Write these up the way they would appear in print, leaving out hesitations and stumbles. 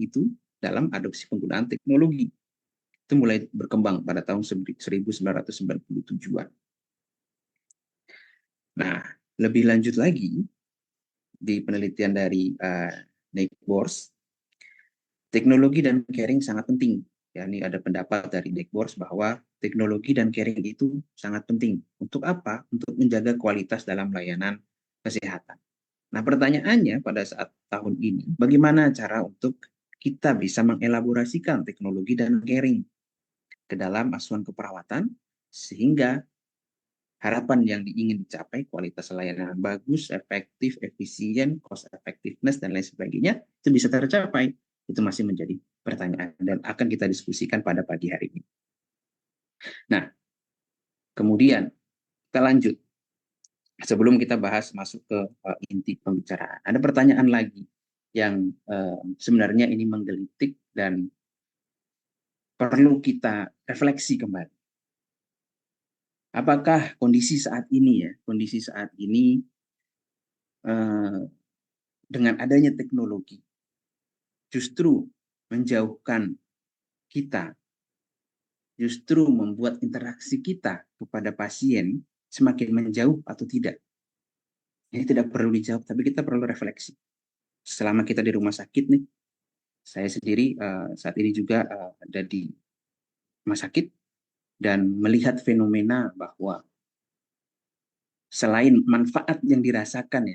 itu dalam adopsi penggunaan teknologi. Itu mulai berkembang pada tahun 1997-an. Nah, lebih lanjut lagi, di penelitian dari Nick Bors, teknologi dan caring sangat penting. Ya, ini ada pendapat dari Nick Bors bahwa teknologi dan caring itu sangat penting. Untuk apa? Untuk menjaga kualitas dalam layanan kesehatan. Nah, pertanyaannya pada saat tahun ini, bagaimana cara untuk kita bisa mengelaborasikan teknologi dan caring ke dalam asuhan keperawatan, sehingga harapan yang ingin dicapai, kualitas layanan bagus, efektif, efisien, cost effectiveness, dan lain sebagainya, itu bisa tercapai. Itu masih menjadi pertanyaan dan akan kita diskusikan pada pagi hari ini. Nah, kemudian kita lanjut. Sebelum kita bahas masuk ke inti pembicaraan, ada pertanyaan lagi yang sebenarnya ini menggelitik dan perlu kita refleksi kembali. Apakah kondisi saat ini dengan adanya teknologi justru menjauhkan kita, justru membuat interaksi kita kepada pasien semakin menjauh atau tidak? Ini tidak perlu dijawab, tapi kita perlu refleksi. Selama kita di rumah sakit nih, saya sendiri saat ini juga ada di rumah sakit dan melihat fenomena bahwa selain manfaat yang dirasakan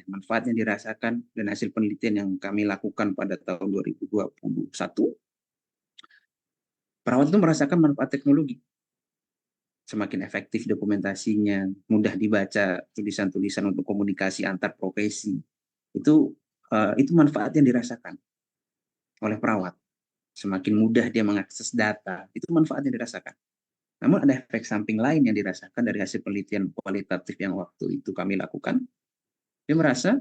dan hasil penelitian yang kami lakukan pada tahun 2021, perawat itu merasakan manfaat teknologi. Semakin efektif dokumentasinya, mudah dibaca tulisan-tulisan untuk komunikasi antar profesi. Itu manfaat yang dirasakan oleh perawat. Semakin mudah dia mengakses data, itu manfaat yang dirasakan. Namun ada efek samping lain yang dirasakan dari hasil penelitian kualitatif yang waktu itu kami lakukan. Dia merasa,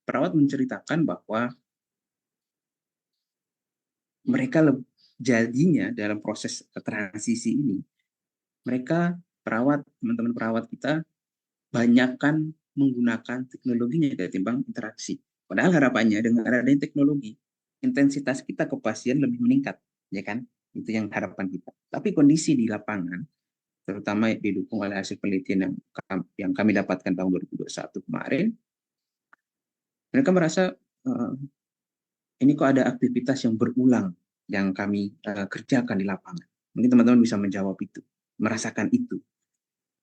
perawat menceritakan bahwa mereka jadinya dalam proses transisi ini, mereka teman-teman perawat kita, banyakkan menggunakan teknologinya ketimbang interaksi. Padahal harapannya dengan adanya teknologi, intensitas kita ke pasien lebih meningkat, ya kan? Itu yang harapan kita. Tapi kondisi di lapangan, terutama didukung oleh hasil penelitian yang kami dapatkan tahun 2021 kemarin, mereka merasa ini kok ada aktivitas yang berulang yang kami kerjakan di lapangan. Mungkin teman-teman bisa menjawab itu, merasakan itu.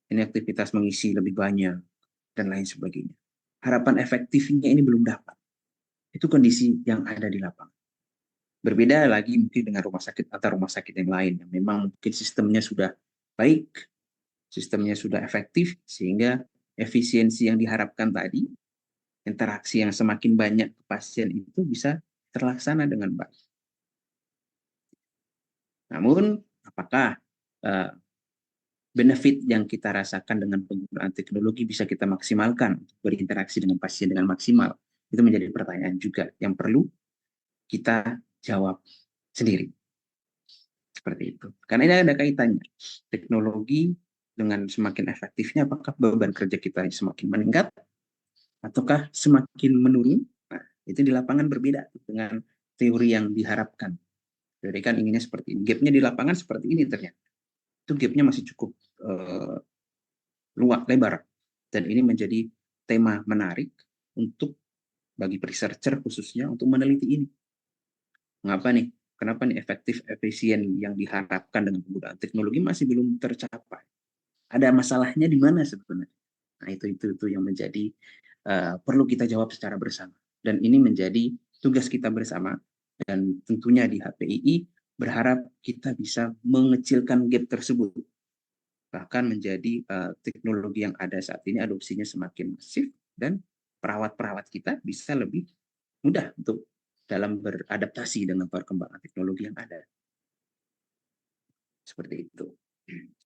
Ini aktivitas mengisi lebih banyak dan lain sebagainya. Harapan efektifnya ini belum dapat. Itu kondisi yang ada di lapangan. Berbeda lagi mungkin dengan rumah sakit atau rumah sakit yang lain yang memang mungkin sistemnya sudah baik, sistemnya sudah efektif, sehingga efisiensi yang diharapkan tadi, interaksi yang semakin banyak ke pasien itu bisa terlaksana dengan baik. Namun, apakah benefit yang kita rasakan dengan penggunaan teknologi bisa kita maksimalkan untuk berinteraksi dengan pasien dengan maksimal? Itu menjadi pertanyaan juga yang perlu kita jawab sendiri. Seperti itu. Karena ini ada kaitannya. Teknologi dengan semakin efektifnya, apakah beban kerja kita semakin meningkat ataukah semakin menurun? Nah, itu di lapangan berbeda dengan teori yang diharapkan. Teori kan inginnya seperti ini. Gapnya di lapangan seperti ini ternyata. Itu gapnya masih cukup luas, lebar. Dan ini menjadi tema menarik untuk bagi researcher khususnya untuk meneliti ini. Mengapa nih? Kenapa nih efektif efisien yang diharapkan dengan penggunaan teknologi masih belum tercapai? Ada masalahnya di mana sebenarnya? Nah, itu yang menjadi perlu kita jawab secara bersama. Dan ini menjadi tugas kita bersama. Dan tentunya di HPII berharap kita bisa mengecilkan gap tersebut. Bahkan menjadi teknologi yang ada saat ini adopsinya semakin masif dan perawat-perawat kita bisa lebih mudah untuk dalam beradaptasi dengan perkembangan teknologi yang ada. Seperti itu.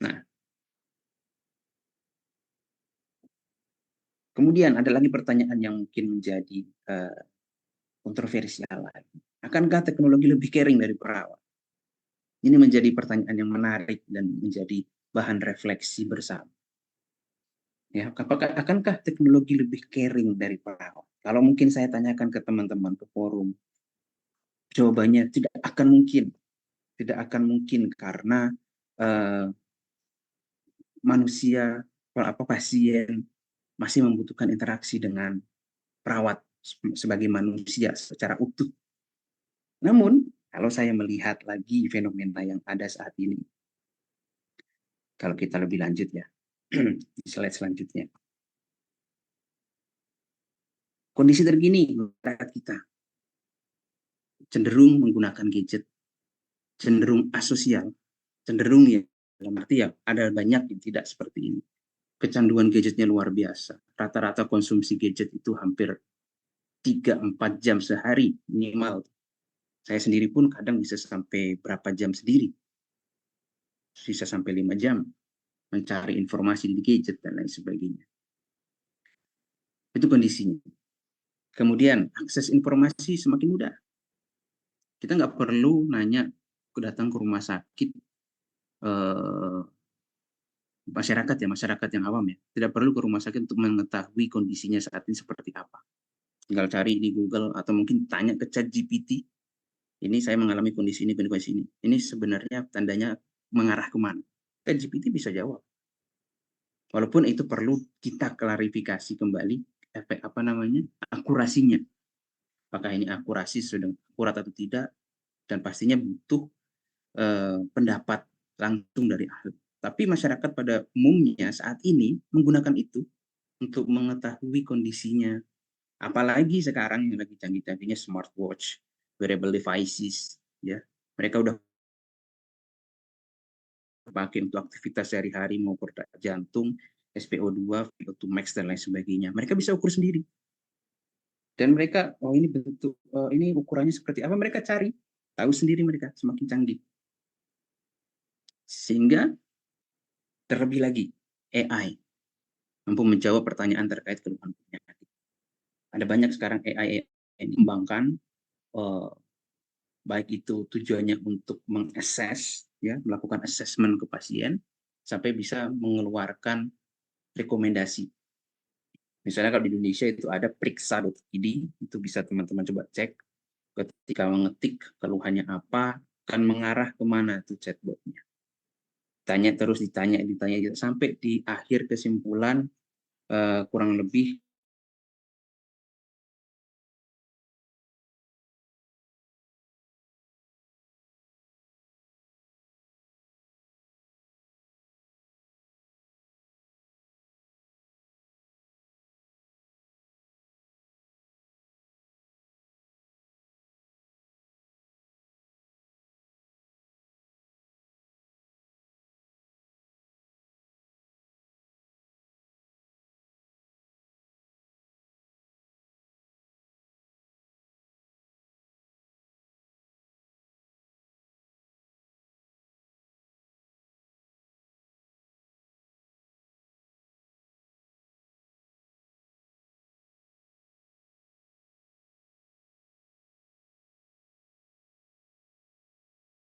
Nah, kemudian ada lagi pertanyaan yang mungkin menjadi kontroversial lagi. Akankah teknologi lebih caring dari perawat? Ini menjadi pertanyaan yang menarik dan menjadi bahan refleksi bersama. Ya, akankah teknologi lebih caring dari perawat? Kalau mungkin saya tanyakan ke teman-teman ke forum, Jawabannya tidak akan mungkin. Tidak akan mungkin karena manusia, pasien masih membutuhkan interaksi dengan perawat sebagai manusia secara utuh. Namun, kalau saya melihat lagi fenomena yang ada saat ini, kalau kita lebih lanjut ya, di slide selanjutnya. Kondisi terkini masyarakat kita cenderung menggunakan gadget, cenderung asosial, cenderung ya, dalam arti ya ada banyak yang tidak seperti ini. Kecanduan gadgetnya luar biasa. Rata-rata konsumsi gadget itu hampir 3-4 jam sehari minimal. Saya sendiri pun kadang bisa sampai berapa jam sendiri. Bisa sampai 5 jam mencari informasi di gadget dan lain sebagainya. Itu kondisinya. Kemudian akses informasi semakin mudah. Kita nggak perlu nanya datang ke rumah sakit masyarakat yang awam ya. Tidak perlu ke rumah sakit untuk mengetahui kondisinya saat ini seperti apa. Tinggal cari di Google atau mungkin tanya ke ChatGPT. Ini saya mengalami kondisi ini, kondisi ini. Ini sebenarnya tandanya mengarah kemana? ChatGPT bisa jawab. Walaupun itu perlu kita klarifikasi kembali akurasinya. Apakah ini akurasi sudah akurat atau tidak, dan pastinya butuh pendapat langsung dari ahli. Tapi masyarakat pada umumnya saat ini menggunakan itu untuk mengetahui kondisinya. Apalagi sekarang yang lagi canggih-canggihnya smartwatch, wearable devices, ya. Mereka udah pakai untuk aktivitas sehari-hari, mau detak jantung, SpO2, VO2 max dan lain sebagainya. Mereka bisa ukur sendiri. Dan mereka, oh ini bentuk, ini ukurannya seperti apa, mereka cari, tahu sendiri mereka, semakin canggih. Sehingga terlebih lagi AI mampu menjawab pertanyaan terkait keluhan penyakit. Ada banyak sekarang AI yang dikembangkan, baik itu tujuannya untuk mengakses, ya, melakukan assessment ke pasien, sampai bisa mengeluarkan rekomendasi. Misalnya kalau di Indonesia itu ada periksa.id, itu bisa teman-teman coba cek. Ketika mengetik keluhannya apa, akan mengarah kemana tuh chatbotnya. Tanya terus, ditanya sampai di akhir kesimpulan kurang lebih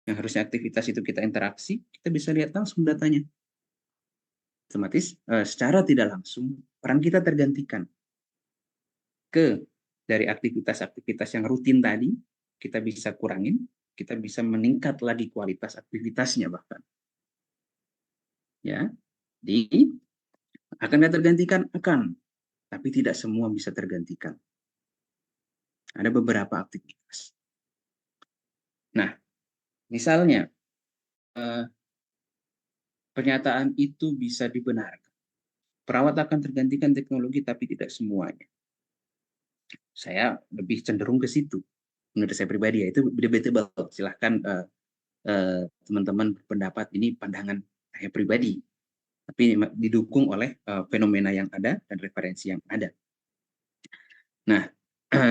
yang harusnya aktivitas itu kita interaksi, kita bisa lihat langsung datanya. Otomatis secara tidak langsung peran kita tergantikan ke dari aktivitas-aktivitas yang rutin tadi, kita bisa kurangin, kita bisa meningkat lagi kualitas aktivitasnya bahkan. Ya, di akan tergantikan, akan, tapi tidak semua bisa tergantikan. Ada beberapa aktivitas. Nah, misalnya pernyataan itu bisa dibenarkan. Perawat akan tergantikan teknologi, tapi tidak semuanya. Saya lebih cenderung ke situ. Menurut saya pribadi ya, itu debatable. Silahkan teman-teman berpendapat, ini pandangan saya pribadi. Tapi didukung oleh fenomena yang ada dan referensi yang ada. Nah,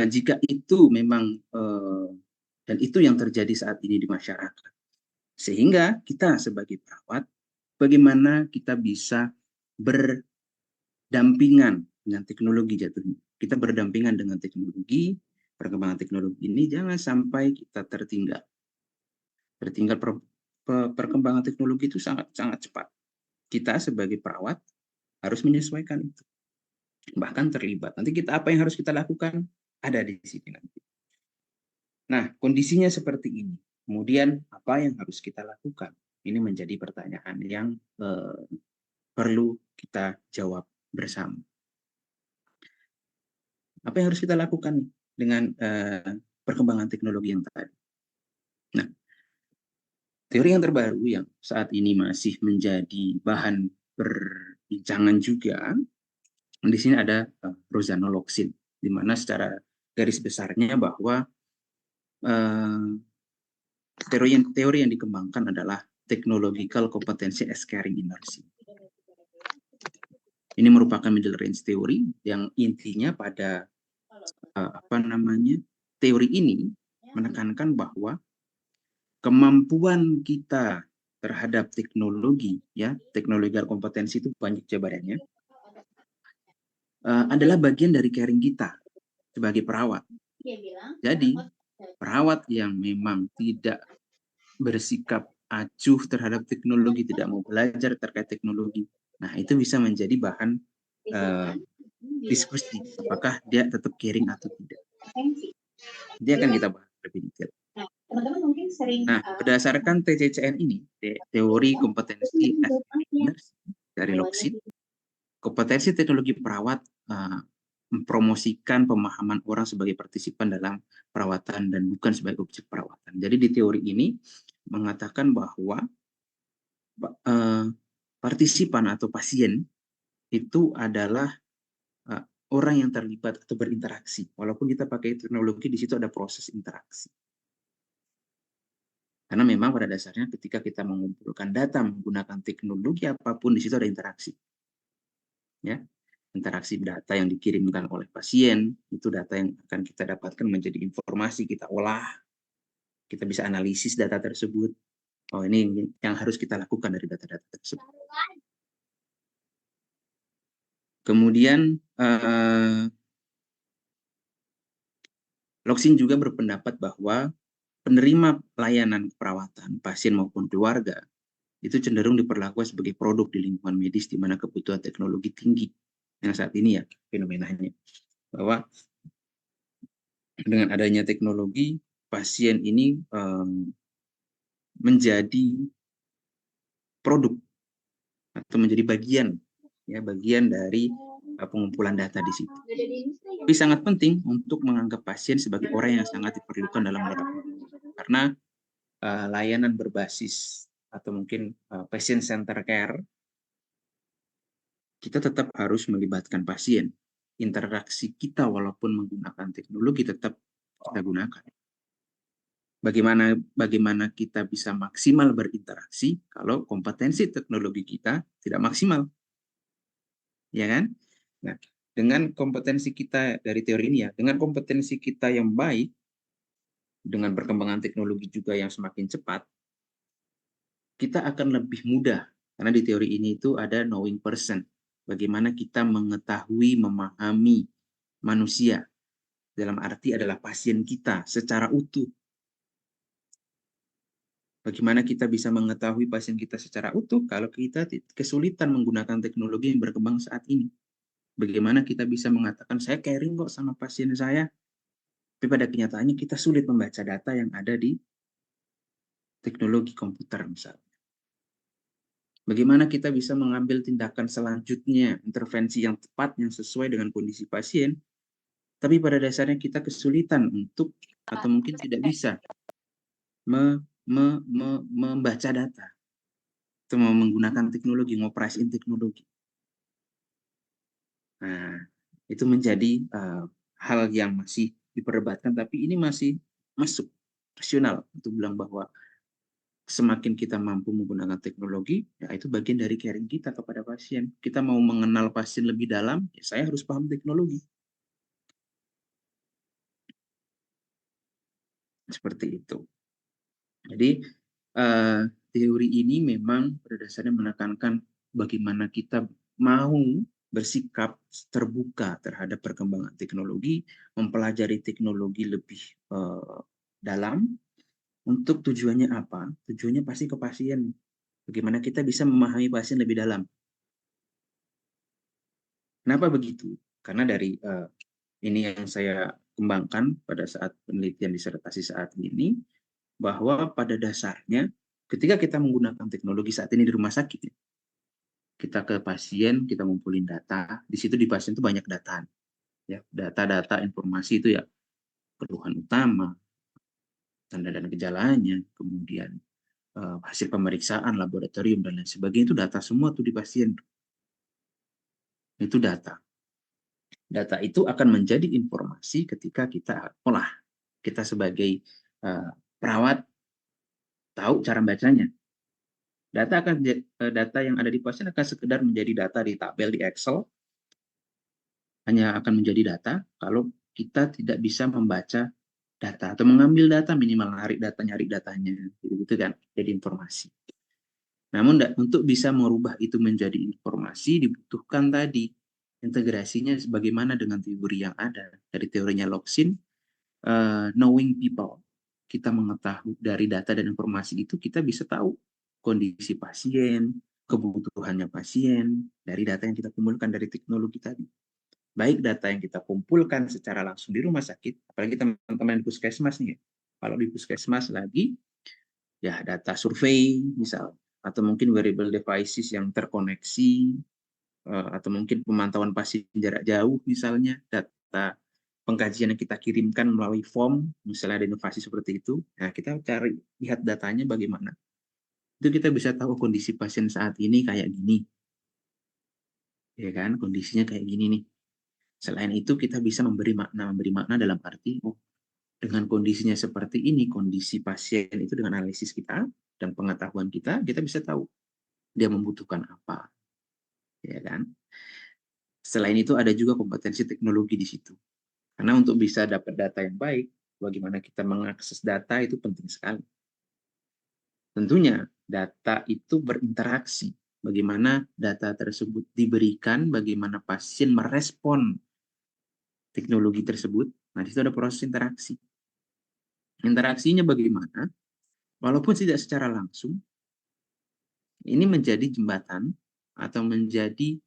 jika itu memang dan itu yang terjadi saat ini di masyarakat, sehingga kita sebagai perawat, bagaimana kita bisa berdampingan dengan teknologi jatuhnya. Kita berdampingan dengan teknologi, perkembangan teknologi ini jangan sampai kita tertinggal. Perkembangan teknologi itu sangat cepat. Kita sebagai perawat harus menyesuaikan itu. Bahkan terlibat. Nanti apa yang harus kita lakukan ada di sini nanti. Nah, kondisinya seperti ini. Kemudian apa yang harus kita lakukan? Ini menjadi pertanyaan yang perlu kita jawab bersama. Apa yang harus kita lakukan nih dengan perkembangan teknologi yang tadi? Nah, teori yang terbaru yang saat ini masih menjadi bahan perbincangan juga, di sini ada Rosanoloxin, di mana secara garis besarnya bahwa teori yang dikembangkan adalah technological competency as carrying inertia. Ini merupakan middle range teori yang intinya pada teori ini menekankan bahwa kemampuan kita terhadap teknologi, ya, teknologi kompetensi itu banyak jabarannya, adalah bagian dari caring kita sebagai perawat. Jadi, perawat yang memang tidak bersikap acuh terhadap teknologi, tidak mau belajar terkait teknologi, nah itu bisa menjadi bahan diskusi, apakah dia tetap caring atau tidak. Dia akan kita bahas lebih detail. Teman-teman mungkin sering berdasarkan TCCN ini, teori kompetensi dari Loxin, kompetensi teknologi perawat mempromosikan pemahaman orang sebagai partisipan dalam perawatan dan bukan sebagai objek perawatan. Jadi di teori ini mengatakan bahwa partisipan atau pasien itu adalah orang yang terlibat atau berinteraksi. Walaupun kita pakai teknologi, di situ ada proses interaksi. Karena memang pada dasarnya ketika kita mengumpulkan data menggunakan teknologi apapun, di situ ada interaksi. Ya, interaksi data yang dikirimkan oleh pasien, itu data yang akan kita dapatkan menjadi informasi, kita olah, kita bisa analisis data tersebut. Oh, ini yang harus kita lakukan dari data-data tersebut. Kemudian, Loxin juga berpendapat bahwa penerima layanan perawatan, pasien maupun keluarga, itu cenderung diperlakukan sebagai produk di lingkungan medis di mana kebutuhan teknologi tinggi. Yang saat ini ya fenomenanya. Bahwa dengan adanya teknologi, pasien ini menjadi produk atau menjadi bagian dari pengumpulan data di situ. Tapi sangat penting untuk menganggap pasien sebagai orang yang sangat diperlukan dalam merawat. Karena layanan berbasis atau mungkin patient center care, kita tetap harus melibatkan pasien. Interaksi kita walaupun menggunakan teknologi tetap kita gunakan. Bagaimana kita bisa maksimal berinteraksi kalau kompetensi teknologi kita tidak maksimal, ya kan? Nah, dengan kompetensi kita dari teori ini ya, dengan kompetensi kita yang baik, dengan perkembangan teknologi juga yang semakin cepat, kita akan lebih mudah, karena di teori ini itu ada knowing person, bagaimana kita mengetahui, memahami manusia, dalam arti adalah pasien kita secara utuh. Bagaimana kita bisa mengetahui pasien kita secara utuh kalau kita kesulitan menggunakan teknologi yang berkembang saat ini? Bagaimana kita bisa mengatakan saya caring kok sama pasien saya, tapi pada kenyataannya kita sulit membaca data yang ada di teknologi komputer misalnya. Bagaimana kita bisa mengambil tindakan selanjutnya, intervensi yang tepat, yang sesuai dengan kondisi pasien, tapi pada dasarnya kita kesulitan untuk, atau mungkin tidak bisa membaca data, atau menggunakan teknologi, ngoperasiin teknologi. Nah, itu menjadi hal yang masih diperdebatkan, tapi ini masih masuk rasional untuk bilang bahwa semakin kita mampu menggunakan teknologi, ya itu bagian dari caring kita kepada pasien. Kita mau mengenal pasien lebih dalam, ya saya harus paham teknologi. Seperti itu. Jadi, teori ini memang pada dasarnya menekankan bagaimana kita mau bersikap terbuka terhadap perkembangan teknologi, mempelajari teknologi lebih dalam. Untuk tujuannya apa? Tujuannya pasti ke pasien. Bagaimana kita bisa memahami pasien lebih dalam. Kenapa begitu? Karena dari ini yang saya kembangkan pada saat penelitian disertasi saat ini, bahwa pada dasarnya ketika kita menggunakan teknologi saat ini di rumah sakit, kita ke pasien, kita ngumpulin data, di situ di pasien itu banyak data, ya, data-data informasi itu ya, keluhan utama, tanda dan gejalanya, kemudian hasil pemeriksaan laboratorium dan lain sebagainya, itu data semua tuh di pasien. Itu data. Data itu akan menjadi informasi ketika kita olah. Kita sebagai perawat tahu cara bacanya. Data yang ada di pasien akan sekedar menjadi data di tabel di Excel, hanya akan menjadi data kalau kita tidak bisa membaca data atau mengambil data, minimal nyari datanya, gitu kan, jadi informasi. Namun untuk bisa merubah itu menjadi informasi dibutuhkan tadi integrasinya sebagaimana dengan teori yang ada. Dari teorinya Locsin, knowing people. Kita mengetahui dari data dan informasi itu, kita bisa tahu kondisi pasien, kebutuhannya pasien, dari data yang kita kumpulkan dari teknologi tadi. Baik data yang kita kumpulkan secara langsung di rumah sakit, apalagi teman-teman di puskesmas nih. Kalau di puskesmas lagi, ya data survei misal, atau mungkin wearable devices yang terkoneksi, atau mungkin pemantauan pasien jarak jauh misalnya, data pengkajian yang kita kirimkan melalui form, misalnya ada inovasi seperti itu, nah kita cari, lihat datanya bagaimana. Itu kita bisa tahu kondisi pasien saat ini kayak gini, ya kan, kondisinya kayak gini nih. Selain itu kita bisa memberi makna dalam arti, oh, dengan kondisinya seperti ini, kondisi pasien itu dengan analisis kita dan pengetahuan kita bisa tahu dia membutuhkan apa, ya kan. Selain itu ada juga kompetensi teknologi di situ. Karena untuk bisa dapat data yang baik, bagaimana kita mengakses data itu penting sekali. Tentunya data itu berinteraksi. Bagaimana data tersebut diberikan, bagaimana pasien merespon teknologi tersebut. Nah, di situ ada proses interaksi. Interaksinya bagaimana? Walaupun tidak secara langsung, ini menjadi jembatan atau menjadi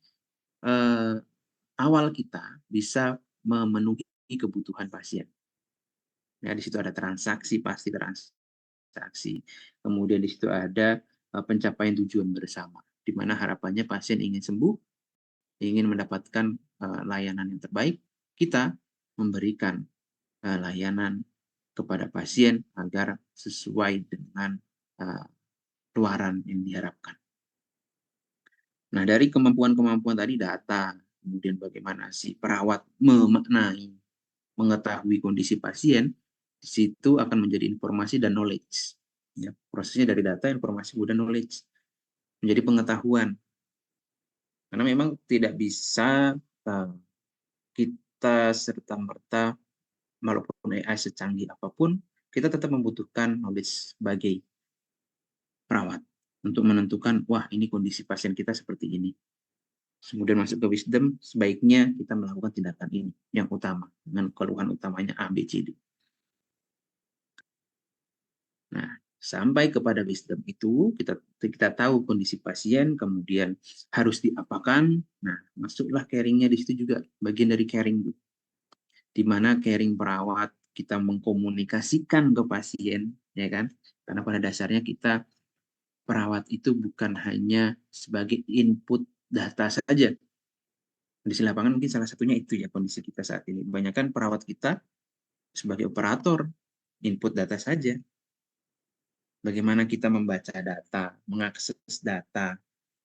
awal kita bisa memenuhi kebutuhan pasien. Ya, di situ ada transaksi, pasti transaksi. Kemudian di situ ada pencapaian tujuan bersama, di mana harapannya pasien ingin sembuh, ingin mendapatkan layanan yang terbaik, kita memberikan layanan kepada pasien agar sesuai dengan keluaran yang diharapkan. Nah, dari kemampuan-kemampuan tadi, data, kemudian bagaimana si perawat memaknai, mengetahui kondisi pasien, di situ akan menjadi informasi dan knowledge. Ya, prosesnya dari data, informasi, kemudian knowledge. Menjadi pengetahuan. Karena memang tidak bisa kita serta-merta, walaupun AI secanggih apapun, kita tetap membutuhkan knowledge sebagai perawat untuk menentukan, wah ini kondisi pasien kita seperti ini. Kemudian masuk ke wisdom, sebaiknya kita melakukan tindakan ini yang utama, dengan keluhan utamanya A, B, C, D. Nah, sampai kepada wisdom itu, kita tahu kondisi pasien, kemudian harus diapakan. Nah, masuklah caringnya di situ juga, bagian dari caring, di mana caring perawat kita mengkomunikasikan ke pasien, ya kan? Karena pada dasarnya kita perawat itu bukan hanya sebagai input data saja. Kondisi lapangan mungkin salah satunya itu ya, kondisi kita saat ini. Kebanyakan perawat kita sebagai operator, input data saja. Bagaimana kita membaca data, mengakses data,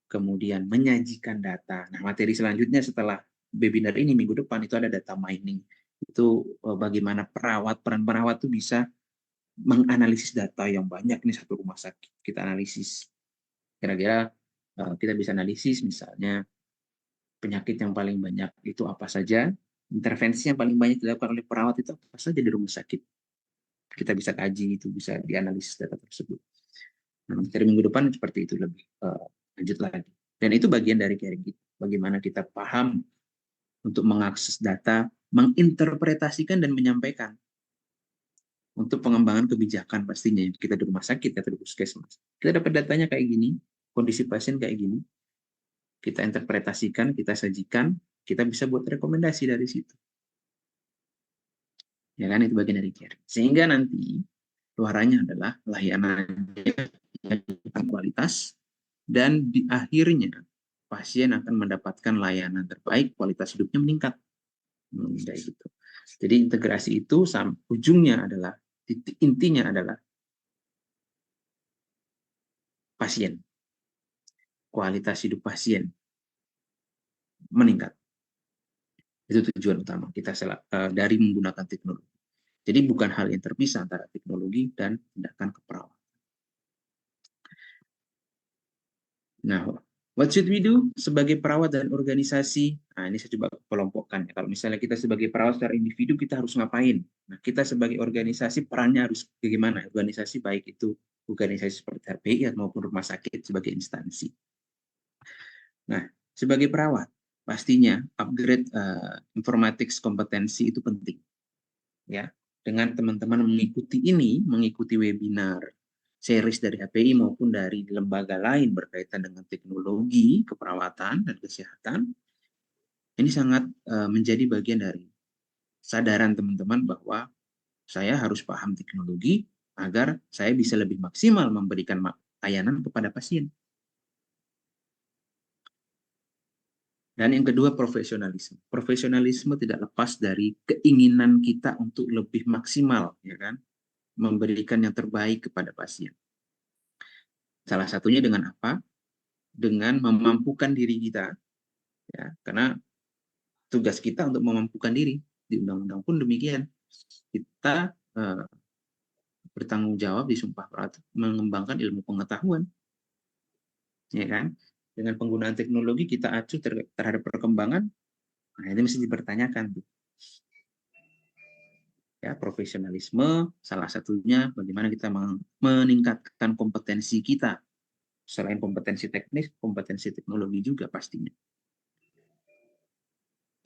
kemudian menyajikan data. Nah, materi selanjutnya setelah webinar ini minggu depan itu ada data mining. Itu bagaimana peran perawat itu bisa menganalisis data yang banyak nih satu rumah sakit. Kita analisis. Kira-kira kita bisa analisis misalnya penyakit yang paling banyak itu apa saja, intervensi yang paling banyak dilakukan oleh perawat itu apa saja di rumah sakit. Kita bisa kaji, itu bisa dianalisis data tersebut. Nah, dari minggu depan seperti itu lebih lanjut lagi. Dan itu bagian dari caring kita. Bagaimana kita paham untuk mengakses data, menginterpretasikan dan menyampaikan untuk pengembangan kebijakan pastinya kita di rumah sakit atau di puskesmas. Kita dapat datanya kayak gini, kondisi pasien kayak gini, kita interpretasikan, kita sajikan, kita bisa buat rekomendasi dari situ. Ya kan, itu bagian dari care. Sehingga nanti luarannya adalah layanan yang kualitas, dan di akhirnya pasien akan mendapatkan layanan terbaik, kualitas hidupnya meningkat. Kayak gitu. Jadi integrasi itu ujungnya adalah, titik intinya adalah pasien, kualitas hidup pasien meningkat. Itu tujuan utama kita dari menggunakan teknologi. Jadi bukan hal yang terpisah antara teknologi dan tindakan keperawatan. Nah, what should we do sebagai perawat dan organisasi? Nah, ini saya coba kelompokkan. Kalau misalnya kita sebagai perawat secara individu, kita harus ngapain? Nah, kita sebagai organisasi perannya harus bagaimana? Organisasi baik itu organisasi seperti RPI maupun rumah sakit sebagai instansi. Nah, sebagai perawat, pastinya upgrade informatics kompetensi itu penting. Ya, dengan teman-teman mengikuti webinar, series dari HPI maupun dari lembaga lain berkaitan dengan teknologi, keperawatan, dan kesehatan, ini sangat menjadi bagian dari sadaran teman-teman bahwa saya harus paham teknologi agar saya bisa lebih maksimal memberikan layanan kepada pasien. Dan yang kedua, profesionalisme. Profesionalisme tidak lepas dari keinginan kita untuk lebih maksimal, ya kan, memberikan yang terbaik kepada pasien. Salah satunya dengan apa? Dengan memampukan diri kita, ya, karena tugas kita untuk memampukan diri di undang-undang pun demikian. Kita bertanggung jawab di Sumpah Perawat mengembangkan ilmu pengetahuan, ya kan? Dengan penggunaan teknologi kita acu terhadap perkembangan, nah ini mesti dipertanyakan tuh. Ya, profesionalisme salah satunya bagaimana kita meningkatkan kompetensi kita, selain kompetensi teknis, kompetensi teknologi juga pastinya.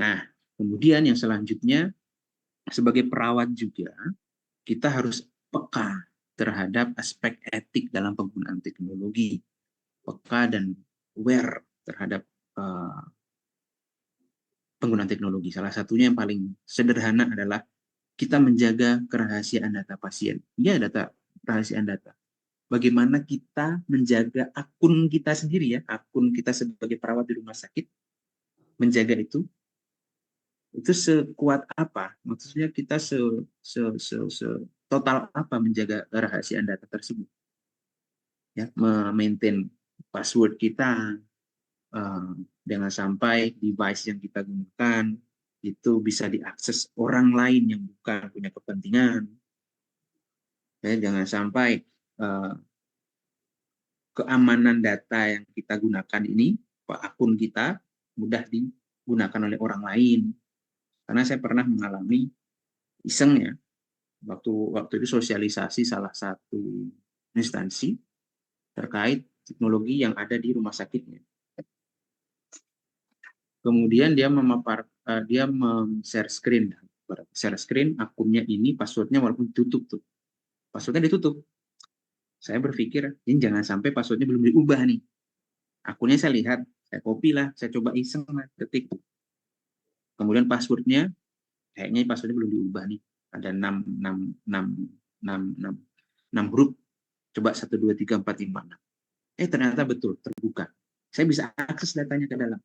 Nah, kemudian yang selanjutnya, sebagai perawat juga kita harus peka terhadap aspek etik dalam penggunaan teknologi, peka dan aware terhadap penggunaan teknologi. Salah satunya yang paling sederhana adalah kita menjaga kerahasiaan data pasien. Ya, kerahasiaan data. Bagaimana kita menjaga akun kita sendiri, ya, akun kita sebagai perawat di rumah sakit, menjaga itu sekuat apa? Maksudnya kita total apa menjaga kerahasiaan data tersebut? Ya, memaintain password kita, jangan sampai device yang kita gunakan itu bisa diakses orang lain yang bukan punya kepentingan. Ya, jangan sampai keamanan data yang kita gunakan ini, akun kita, mudah digunakan oleh orang lain. Karena saya pernah mengalami iseng, ya, waktu itu sosialisasi salah satu instansi terkait teknologi yang ada di rumah sakitnya. Kemudian dia share screen akunnya ini, passwordnya walaupun ditutup tuh. Passwordnya ditutup. Saya berpikir, ini jangan sampai passwordnya belum diubah nih. Akunnya saya lihat, saya copy lah, saya coba iseng lah, ketik. Kemudian passwordnya, kayaknya passwordnya belum diubah nih. Ada 6 huruf, coba 1, 2, 3, 4, 5, 6. Ternyata betul, terbuka. Saya bisa akses datanya ke dalam.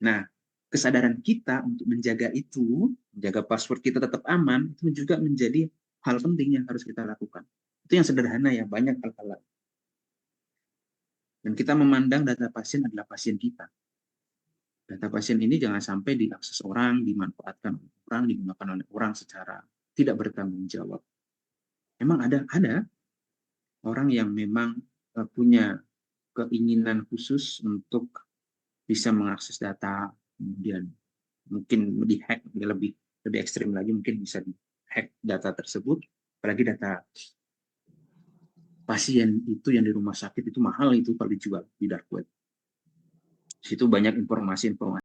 Nah, kesadaran kita untuk menjaga itu, menjaga password kita tetap aman, itu juga menjadi hal penting yang harus kita lakukan. Itu yang sederhana, ya, banyak hal-hal. Dan kita memandang data pasien adalah pasien kita. Data pasien ini jangan sampai diakses orang, dimanfaatkan orang, digunakan oleh orang secara tidak bertanggung jawab. Memang ada orang yang memang punya keinginan khusus untuk bisa mengakses data, kemudian mungkin dihack, lebih ekstrim lagi, mungkin bisa dihack data tersebut, apalagi data pasien itu yang di rumah sakit itu mahal, itu kalau dijual di dark web. Situ banyak informasi